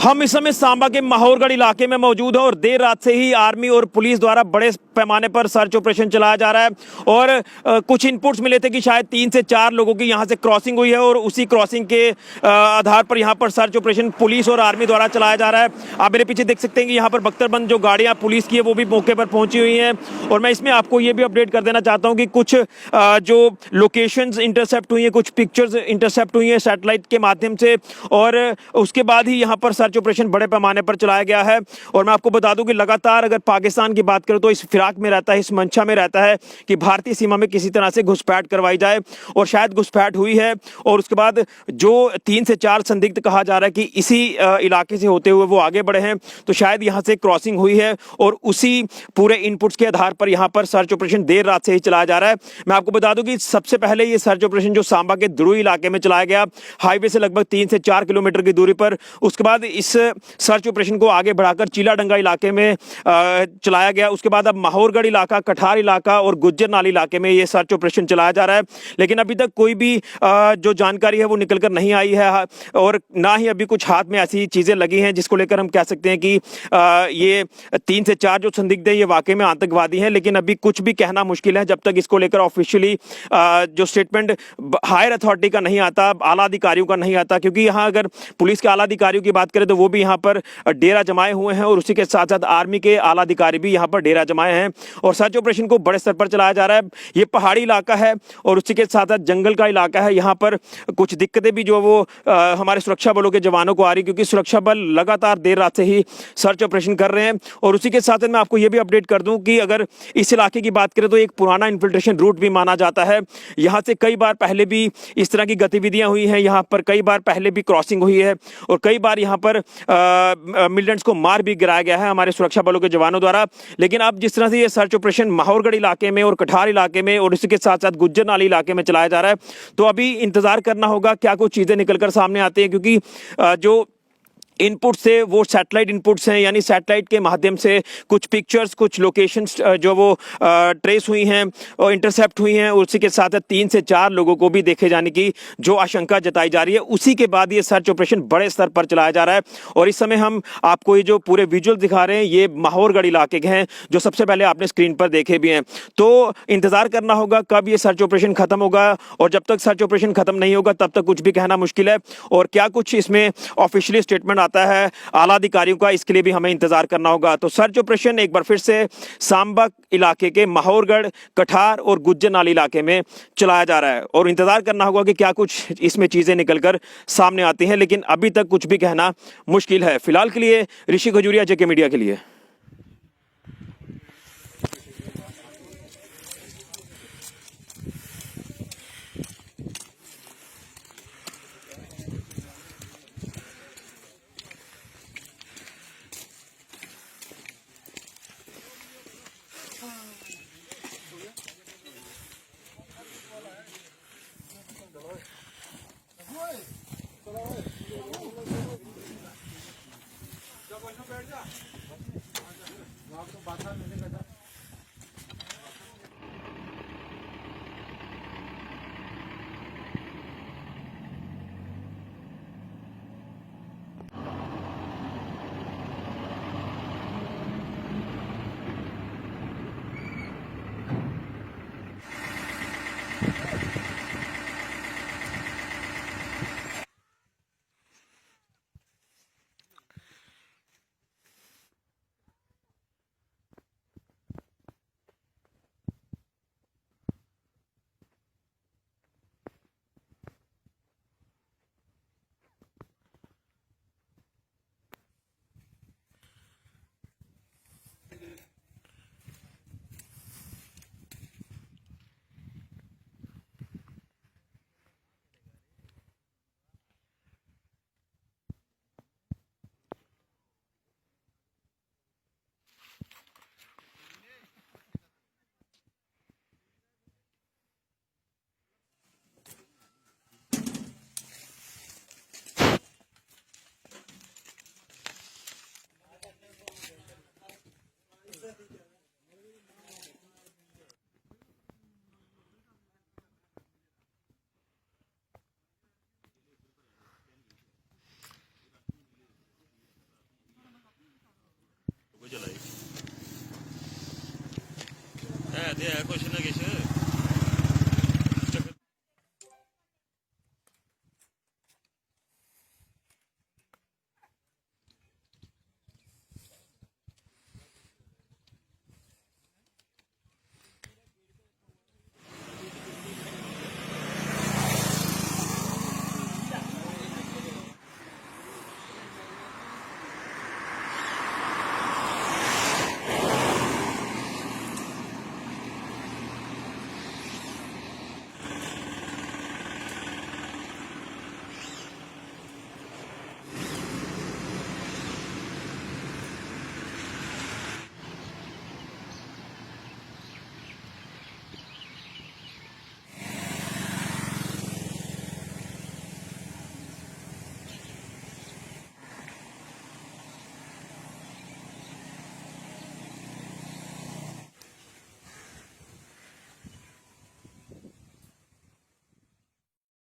हम इस समय सांबा के माहौरगढ़ इलाके में मौजूद हैं और देर रात से ही आर्मी और पुलिस द्वारा बड़े पैमाने पर सर्च ऑपरेशन चलाया जा रहा है। और कुछ इनपुट्स मिले थे कि शायद 3 से 4 लोगों की यहां से क्रॉसिंग हुई है और उसी क्रॉसिंग के आधार पर यहां पर सर्च ऑपरेशन पुलिस और आर्मी द्वारा चलाया जा रहा है। आप मेरे पीछे देख सकते हैं कि यहाँ पर बख्तरबंद जो गाड़ियाँ पुलिस की है वो भी मौके पर पहुंची हुई हैं। और मैं इसमें आपको ये भी अपडेट कर देना चाहता हूँ कि कुछ जो लोकेशंस इंटरसेप्ट हुई हैं, कुछ पिक्चर्स इंटरसेप्ट हुई हैं सैटेलाइट के माध्यम से, और उसके बाद ही यहाँ पर सर्च ऑपरेशन बड़े पैमाने पर चलाया गया है। और मैं आपको बता दूं कि लगातार अगर पाकिस्तान की बात करें तो इस फिराक में रहता है, इस मंशा में रहता है कि भारतीय सीमा में किसी तरह से घुसपैठ करवाई जाए, और शायद घुसपैठ हुई है। और उसके बाद जो 3 से 4 संदिग्ध कहा जा रहा है कि इसी इलाके से होते हुए वो आगे बढ़े हैं, तो शायद यहाँ से क्रॉसिंग हुई है और उसी पूरे इनपुट्स के आधार पर यहाँ पर सर्च ऑपरेशन देर रात से ही चलाया जा रहा है। मैं आपको बता दूं कि सबसे पहले ये सर्च ऑपरेशन जो सांबा के द्रुई इलाके में चलाया गया, हाईवे से लगभग 3 से 4 किलोमीटर की दूरी पर, उसके बाद इस सर्च ऑपरेशन को आगे बढ़ाकर चीलाडंगा इलाके में चलाया गया। उसके बाद अब माहौरगढ़ इलाका, कठार इलाका और गुज्जर नाली इलाके में ये सर्च ऑपरेशन चलाया जा रहा है। लेकिन अभी तक कोई भी जो जानकारी है वो निकल कर नहीं आई है, और ना ही अभी कुछ हाथ में ऐसी चीजें लगी हैं जिसको लेकर हम कह सकते हैं कि ये 3 से 4 जो संदिग्ध है ये वाकई में आतंकवादी हैं। लेकिन अभी कुछ भी कहना मुश्किल है जब तक इसको लेकर ऑफिशियली जो स्टेटमेंट हायर अथॉरिटी का नहीं आता, आला अधिकारियों का नहीं आता। क्योंकि यहाँ अगर पुलिस के आला अधिकारियों की बात करें तो वो भी यहाँ पर डेरा जमाए हुए हैं, और उसी के साथ साथ आर्मी के आला अधिकारी भी यहाँ पर डेरा जमाए हैं, और सर्च ऑपरेशन को बड़े स्तर पर चलाया जा रहा है। ये पहाड़ी इलाका है और उसी के साथ साथ जंगल का इलाका है। यहाँ पर कुछ दिक्कतें भी जो वो हमारे सुरक्षा बलों के जवानों को आ रही, क्योंकि सुरक्षा बल लगातार देर रात से ही सर्च ऑपरेशन कर रहे हैं। और उसी के साथ मैं आपको ये भी अपडेट कर दूं कि अगर इस इलाके की बात करें तो एक पुराना इन्फिल्ट्रेशन रूट भी माना जाता है। यहाँ से कई बार पहले भी इस तरह की गतिविधियां हुई हैं, यहाँ पर कई बार पहले भी क्रॉसिंग हुई है, और कई बार यहाँ पर मिलिटेंट्स को मार भी गिराया गया है हमारे सुरक्षा बलों के जवानों द्वारा। लेकिन अब जिस तरह से ये सर्च ऑपरेशन माहौरगढ़ इलाके में और कठार इलाके में और इसी के साथ साथ गुज्जर नाली इलाके में चलाया जा रहा है, तो अभी इंतजार करना होगा क्या कुछ चीजें निकलकर सामने आती हैं। क्योंकि जो इनपुट से वो सैटेलाइट इनपुट्स हैं, यानी सैटेलाइट के माध्यम से कुछ पिक्चर्स, कुछ लोकेशंस जो वो ट्रेस हुई हैं और इंटरसेप्ट हुई हैं, उसी के साथ 3 से 4 लोगों को भी देखे जाने की जो आशंका जताई जा रही है। उसी के बाद ये सर्च ऑपरेशन बड़े स्तर पर चलाया जा रहा है। और इस समय हम आपको ये जो पूरे विजुअल दिखा रहे हैं ये माहौरगढ़ इलाके के हैं, जो सबसे पहले आपने स्क्रीन पर देखे भी हैं। तो इंतजार करना होगा कब ये सर्च ऑपरेशन खत्म होगा, और जब तक सर्च ऑपरेशन खत्म नहीं होगा तब तक कुछ भी कहना मुश्किल है। और क्या कुछ इसमें ऑफिशियली स्टेटमेंट आता है आला अधिकारियों का, इसके लिए भी हमें इंतजार करना होगा। तो सर्च ऑपरेशन एक बार फिर से सांबा इलाके के माहौरगढ़, कठार और गुज्जर नाली इलाके में चलाया जा रहा है, और इंतजार करना होगा कि क्या कुछ इसमें चीजें निकलकर सामने आती हैं। लेकिन अभी तक कुछ भी कहना मुश्किल है। फिलहाल के लिए ऋषि खजूरिया, जेके मीडिया के लिए। बैठ जा। ਤੇ ਹੈ ਕੁਛ ਨਾ ਕੁਛ।